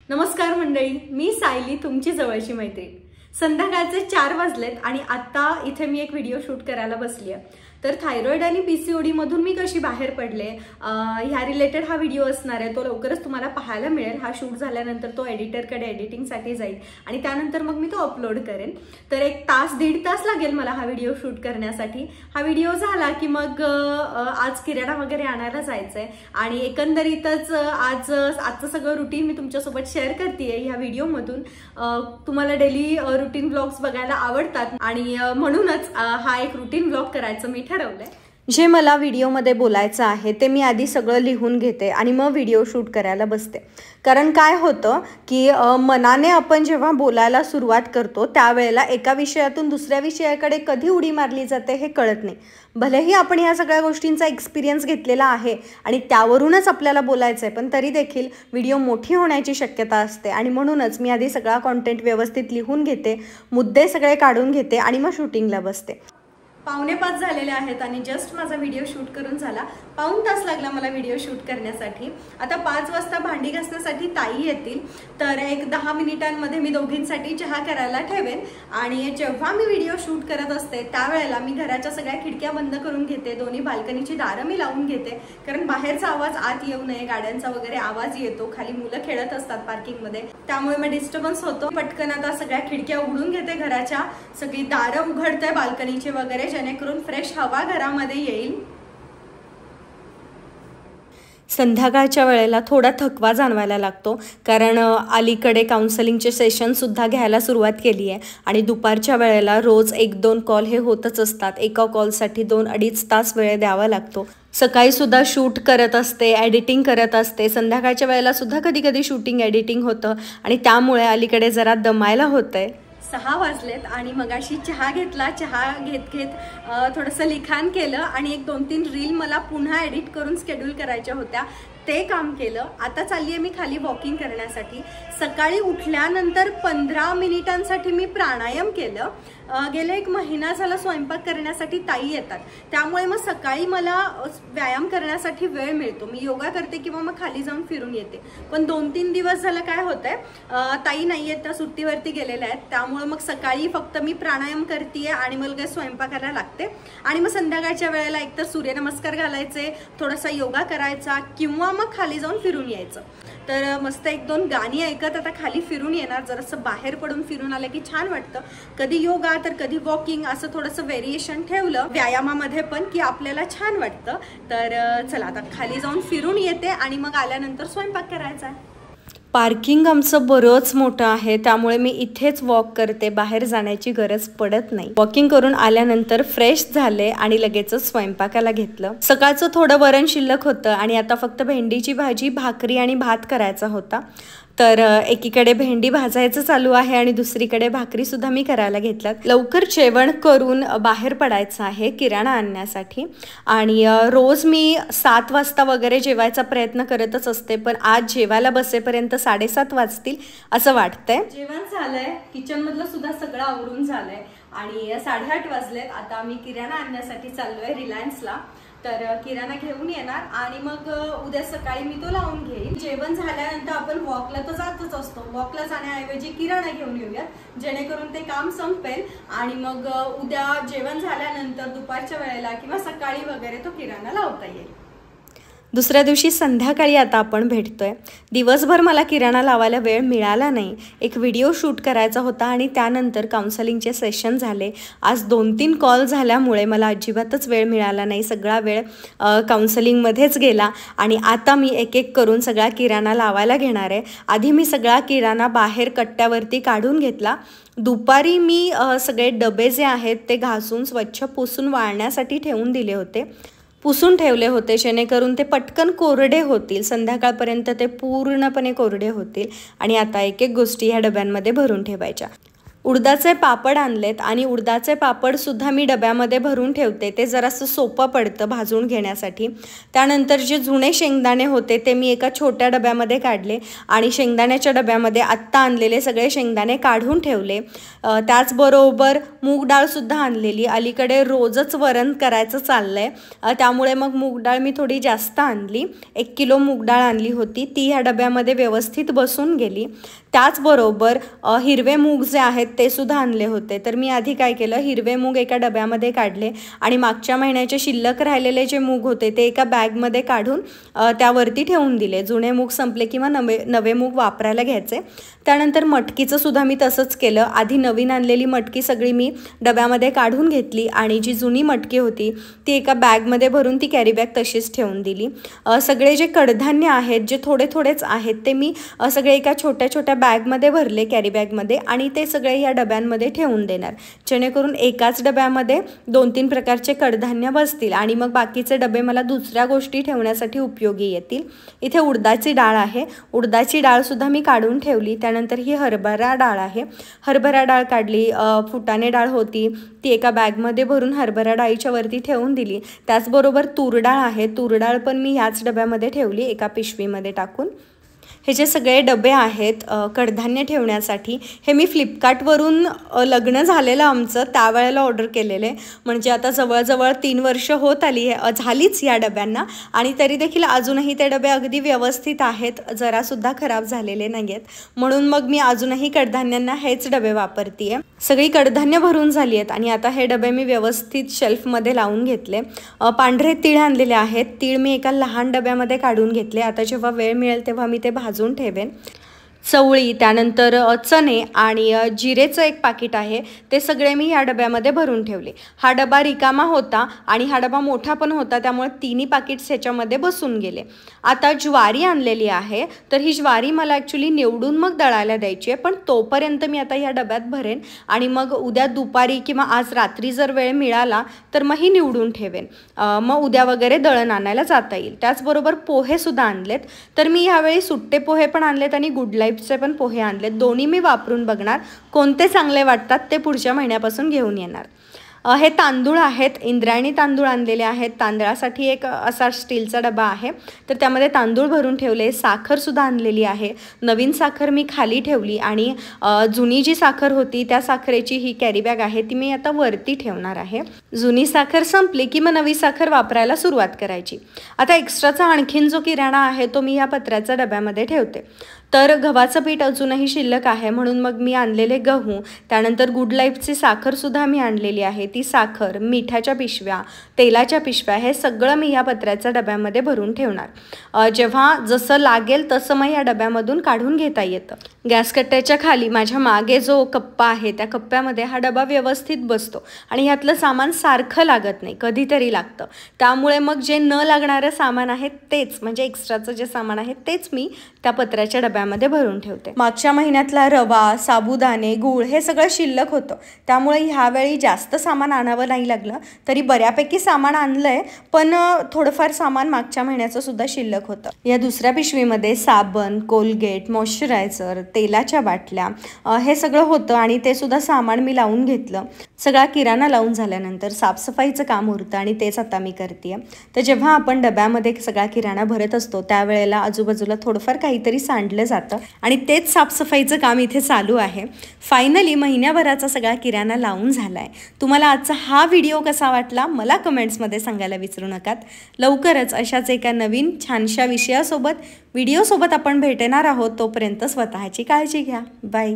नमस्कार मंडळी, मी सायली, तुमची जवळची मैत्रीण। संध्याकाळचे 4 वाजलेत आणि आता इथे मी एक व्हिडिओ शूट करायला बसली आहे। तर थायरॉइड आणि पीसीओडी मधून मी कशी बाहेर पडले ह्या रिलेटेड हा व्हिडिओ असणार आहे। तो लवकरच तुम्हाला पाहायला मिळेल। हा शूट झाल्यानंतर तो एडिटरकडे एडिटिंगसाठी जाईल आणि त्यानंतर मग मी तो अपलोड करेन। तर 1 तास 1.5 तास लागेल मला हा व्हिडिओ शूट करण्यासाठी। हा व्हिडिओ झाला की मग आज किराणा वगैरे आणायला जायचंय आणि एकंदरीतच आजचं सगळं रुटीन मी तुमच्यासोबत शेअर करतेय ह्या व्हिडिओमधून। तुम्हाला डेली रुटीन व्लॉग्स बघायला आवडतात आणि म्हणूनच हा एक रुटीन व्लॉग करायचं मी ठरवलंय। जे मला व्हिडिओमध्ये बोलायचं आहे ते मी आधी सगळं लिहून घेते आणि मग व्हिडिओ शूट करायला बसते। कारण काय होतं की मनाने आपण जेव्हा बोलायला सुरुवात करतो त्यावेळेला एका विषयातून दुसऱ्या विषयाकडे कधी उडी मारली जाते हे कळत नाही। भलेही आपण या सगळ्या गोष्टींचा एक्सपिरियन्स घेतलेला आहे आणि त्यावरूनच आपल्याला बोलायचं आहे, पण तरी देखील व्हिडिओ मोठी होण्याची शक्यता असते आणि म्हणूनच मी आधी सगळा कंटेंट व्यवस्थित लिहून घेते, मुद्दे सगळे काढून घेते आणि मग शूटिंगला बसते। 4:45 झालेले आहेत आणि जस्ट माझा व्हिडिओ शूट करून झाला। पाऊण तास लागला मला व्हिडिओ शूट करण्यासाठी। आता 5 वाजता भांडी घासण्यासाठी ताई येतील, तर एक 10 मिनिटांमध्ये मी दोघींसाठी चहा करायला ठेवेन। आणि जेव्हा मी व्हिडिओ शूट करत असते त्यावेळेला मी घराच्या सगळ्या खिडक्या बंद करून घेते, दोन्ही बाल्कनीची दारं मी लावून घेते, कारण बाहेरचा आवाज आत येऊ नये, गाड्यांचा वगैरे आवाज येतो, खाली मुलं खेळत असतात पार्किंगमध्ये, त्यामुळे मग डिस्टर्बन्स होतो। पटकन आता सगळ्या खिडक्या उघडून घेते, घराच्या सगळी दारं उघडते बाल्कनीची वगैरे, जेणेकरून फ्रेश हवा घरामध्ये येईल। संध्याकाळच्या वेळेला थोडा थकवा जाणवायला लागतो, कारण अलीकडे काउन्सलिंगचे सेशन सुद्धा घ्यायला सुरुवात केली आहे आणि दुपारच्या वेळेला रोज 1-2 कॉल हे होतच असतात। एका कॉलसाठी 2-2.5 तास वेळ द्यावा लागतो। सकाळी सुद्धा शूट करत असते, एडिटिंग करत असते, संध्याकाळच्या वेळेला सुद्धा कधी कधी शूटिंग एडिटिंग होतं आणि त्यामुळे अलीकडे जरा दमायला होतंय। 6 वाजलेत आणि मगाशी चहा घेतला। चहा घेत थोडंसं लिखाण केलं आणि 1-2-3 रील मला पुन्हा एडिट करून शेड्यूल करायच्या होत्या, ते काम केलं। आता चालली आहे मी खाली वॉकिंग करण्यासाठी। सकाळी उठल्यानंतर 15 मिनिटांसाठी मी प्राणायाम केलं। गेले 1 महिना झाला स्वयंपाक करण्यासाठी ताई येतात, त्यामुळे मग सकाळी मला व्यायाम करण्यासाठी वेळ मिळतो। मी योगा करते किंवा मग खाली जाऊन फिरून येते, पण 2-3 दिवस झालं काय होतंय, ताई नाही आहेत, त्या सुट्टीवरती गेलेल्या आहेत, त्यामुळे मग सकाळी फक्त मी प्राणायाम करतेय आणि मग स्वयंपाकाला लागते आणि मग संध्याकाळच्या वेळेला एकतर सूर्यनमस्कार घालायचे, थोडासा योगा करायचा किंवा मग खाली जाऊन फिरून यायचं। तर मस्त 1-2 गाणी ऐकत आता खाली फिरून येणार। जरासं बाहेर पडून फिरून आलं की छान वाटतं। कधी योगा तर कधी वॉकिंग, असं थोडंसं व्हेरिएशन ठेवलं व्यायामामध्ये पण की आपल्याला छान वाटतं। तर चला आता खाली जाऊन फिरून येते आणि मग आल्यानंतर स्वयंपाक करायचा। पार्किंग आमचं बरंच मोठं आहे, त्यामुळे मी इथेच वॉक करते, बाहेर जाण्याची गरज पडत नाही। वॉकिंग करून आल्यानंतर फ्रेश झाले आणि लगेचच स्वयंपाकाला घेतलं। सकाळचं थोडं वरण शिल्लक होतं आणि आता फक्त भेंडीची भाजी, भाकरी आणि भात करायचा होता। तर एकीकडे भेंडी भाजायचं चालू आहे आणि दुसरीकडे भाकरी सुद्धा मी करायला घेतल्यात। लवकर जेवण करून बाहेर पडायचं आहे किराणा आणण्यासाठी आणि रोज मी 7 वाजता वगैरे जेवायचा प्रयत्न करतच असते, पण आज जेवायला बसेपर्यंत 7:30 वाजतील असं वाटतंय। जेवण झालंय, किचन मधलं सुद्धा सगळं आवरून झालंय आणि 8:30 वाजलेत। आता मी किराणा आणण्यासाठी चाललोय रिलायन्सला, तर किराणा घेऊन येणार आणि मग उद्या सकाळी मी तो लावून घेईन। जेवण झाल्यानंतर आपण वॉकला तर जातच असतो, वॉकला जाण्याऐवजी किराणा घेऊन येऊया, जेणेकरून ते काम संपेल आणि मग उद्या जेवण झाल्यानंतर दुपारच्या वेळेला किंवा सकाळी वगैरे तो किराणा लावता येईल। दुसऱ्या दिवशी संध्याकाळी आता आपण भेटतोय। दिवसभर मला किराणा लावायला वेळ मिळाला नाही, एक व्हिडिओ शूट करायचा होता आणि त्यानंतर काउन्सलिंगचे सेशन झाले। आज 2-3 कॉल झाल्यामुळे मला अजिबातच वेळ मिळाला नाही, सगळा वेळ काउन्सलिंगमध्येच गेला आणि आता मी एक करून सगळा किराणा लावायला घेणार आहे। आधी मी सगळा किराणा बाहेर कट्ट्यावरती काढून घेतला। दुपारी मी सगळे डबे जे आहेत ते घासून स्वच्छ पुसून वाळण्यासाठी ठेवून दिले होते, पुसून ठेवले होते, जेणेकरून ते पटकन कोरडे होतील, संध्याकाळपर्यंत ते पूर्णपणे कोरडे होतील आणि आता एक गोष्टी ह्या डब्यांमध्ये भरून ठेवायच्या। उडदाचे पापड आणलेत आणि उडदाचे पापडसुद्धा मी डब्यामध्ये भरून ठेवते, ते जरासं सोपं पडतं भाजून घेण्यासाठी. त्यानंतर जे जुने शेंगदाणे होते ते मी एका छोट्या डब्यामध्ये काढले आणि शेंगदाण्याच्या डब्यामध्ये आत्ता आणलेले सगळे शेंगदाणे काढून ठेवले. त्याचबरोबर मूग डाळसुद्धा आणलेली. अलीकडे रोजच वरण करायचं चाललं आहे, त्यामुळे मग मूग डाळ मी थोडी जास्त आणली. 1 किलो मूग डाळ आणली होती, ती ह्या डब्यामध्ये व्यवस्थित बसून गेली. त्याचबरोबर हिरवे मूग जे आहेत ते सुद्धा आणले होते. तर मी आधी काय केलं, हिरवे मूग एका डब्यामध्ये काढले आणि मागच्या महिन्याचे शिल्लक राहिलेले जे मूग होते ते एका बॅगमध्ये काढून त्यावरती ठेवून दिले. जुने मूग संपले किंवा नवे मूग वापरायला घ्यायचे. त्यानंतर मटकीचं सुद्धा मी तसंच केलं. आधी नवीन आणलेली मटकी सगळी मी डब्यामध्ये काढून घेतली आणि जी जुनी मटकी होती ती एका बॅगमध्ये भरून ती कॅरी बॅग तशीच ठेवून दिली. सगळे जे कडधान्य आहेत जे थोडेच आहेत ते मी सगळे एका छोट्या छोट्या बॅगमध्ये भरले, कॅरी बॅगमध्ये, आणि ते सगळे या डब्यांमध्ये ठेवून देणार, जेणेकरून एकाच डब्यामध्ये 2-3 प्रकारचे कडधान्य बसतील आणि मग बाकीचे डबे मला दुसऱ्या गोष्टी ठेवण्यासाठी उपयोगी येतील. इथे उडदाची डाळ आहे, उडदाची डाळसुद्धा मी काढून ठेवली. त्यानंतर ही हरभरा डाळ आहे, हरभरा डाळ काढली. फुटाणे डाळ होती ती एका बॅगमध्ये भरून हरभरा डाळीच्या वरती ठेवून दिली. त्याचबरोबर तूर डाळ आहे, तूर डाळ पण मी याच डब्यामध्ये ठेवली एका पिशवीमध्ये टाकून. हे जे सगळे डबे आहेत कडधान्य ठेवण्यासाठी, हे मी फ्लिपकार्टवरून लग्न झालेलं आमचं त्यावेळेला ऑर्डर केलेले. म्हणजे आता जवळजवळ 3 वर्ष होत झालीच या डब्यांना, आणि तरी देखील अजूनही ते डबे अगदी व्यवस्थित आहेत, जरासुद्धा खराब झालेले नाही आहेत. म्हणून मग मी अजूनही कडधान्यांना हेच डबे वापरते आहे. सगळी कडधान्य भरून झाली आहेत आणि आता हे डबे मी व्यवस्थित शेल्फमध्ये लावून घेतले. पांढरे तीळ आणलेले आहेत, तीळ मी एका लहान डब्यामध्ये काढून घेतले. आता जेव्हा वेळ मिळेल तेव्हा मी ते भाजून ठेवेन. चवळी, त्यानंतर चणे आणि जिरेचं एक पाकिट आहे, ते सगळे मी ह्या डब्यामध्ये भरून ठेवले. हा डबा रिकामा होता आणि हा डबा मोठा पण होता, त्यामुळे तिन्ही पाकिट्स ह्याच्यामध्ये बसून गेले. आता ज्वारी आणलेली आहे, तर ही ज्वारी मला ॲक्च्युली निवडून मग दळायला द्यायची आहे, पण तोपर्यंत मी आता ह्या डब्यात भरेन आणि मग उद्या दुपारी किंवा आज रात्री जर वेळ मिळाला तर मग ही निवडून ठेवेन. मग उद्या वगैरे दळण आणायला जाता येईल. त्याचबरोबर पोहेसुद्धा आणलेत, तर मी ह्यावेळी सुट्टे पोहे पण आणलेत आणि गुड लाईफचे पण पोहे आणलेत. दोन्ही मी वापरून बघणार, कोणते चांगले वाटतात ते पुढच्या महिन्यापासून घेऊन येणार. हे तांदूळ आहेत, इंद्रायणी तांदूळ आणलेले आहेत. तांदळासाठी एक असा स्टीलचा डबा आहे, तर त्यामध्ये तांदूळ भरून ठेवले. साखरसुद्धा आणलेली आहे, नवीन साखर मी खाली ठेवली आणि जुनी जी साखर होती त्या साखरेची ही कॅरी बॅग आहे, ती मी आता वरती ठेवणार आहे. जुनी साखर संपली की मग नवी साखर वापरायला सुरुवात करायची. आता एक्स्ट्राचा आणखीन जो किराणा आहे तो मी या पत्र्याच्या डब्यामध्ये ठेवते. तर गव्हाचं पीठ अजूनही शिल्लक आहे, म्हणून मग मी आणलेले गहू, त्यानंतर गुड लाईफची साखरसुद्धा मी आणलेली आहे, ती साखर, मिठाच्या पिशव्या, तेलाच्या पिशव्या, हे सगळं मी या पत्र्याच्या डब्यामध्ये भरून ठेवणार. जेव्हा जसं लागेल तसं मग या डब्यामधून काढून घेता येतं. गॅस कट्ट्याच्या खाली माझ्या मागे जो कप्पा आहे त्या कप्प्यामध्ये हा डबा व्यवस्थित बसतो आणि ह्यातलं सामान सारखं लागत नाही, कधीतरी लागतं. त्यामुळे मग जे न लागणारं सामान आहे तेच, म्हणजे एक्स्ट्राचं जे सामान आहे तेच मी त्या पत्र्याच्या डब्यामध्ये भरून ठेवते. मागच्या महिन्यातला रवा, साबुदाणे, गूळ हे सगळं शिल्लक होतं, त्यामुळे ह्यावेळी जास्त सामान आणावं नाही लागलं. तरी बऱ्यापैकी सामान आणलंय, पण थोडंफार सामान मागच्या महिन्याचं सुद्धा शिल्लक होतं. या दुसऱ्या पिशवीमध्ये साबण, कोलगेट, मॉइश्चरायझर, तेलाच्या बाटल्या हे सगळं होतं आणि ते सुद्धा सामान मी लावून घेतलं. सगळा किराणा लावून झाल्यानंतर साफसफाईचं काम उरतं आणि तेच आता मी करते. तर जेव्हा आपण डब्यामध्ये सगळा किराणा भरत असतो त्यावेळेला आजूबाजूला थोडंफार काहीतरी सांडलं जातं आणि तेच साफसफाईचं काम इथे चालू आहे. फायनली महिन्याभराचा सगळा किराणा लावून झाला आहे. तुम्हाला आजचा हा व्हिडिओ कसा वाटला मला कमेंट्समध्ये सांगायला विसरू नका. लवकरच अशाच एका नवीन छानशा व्हिडिओसोबत आपण भेटणार आहोत. तोपर्यंत स्वतःची काळजी घ्या. बाय.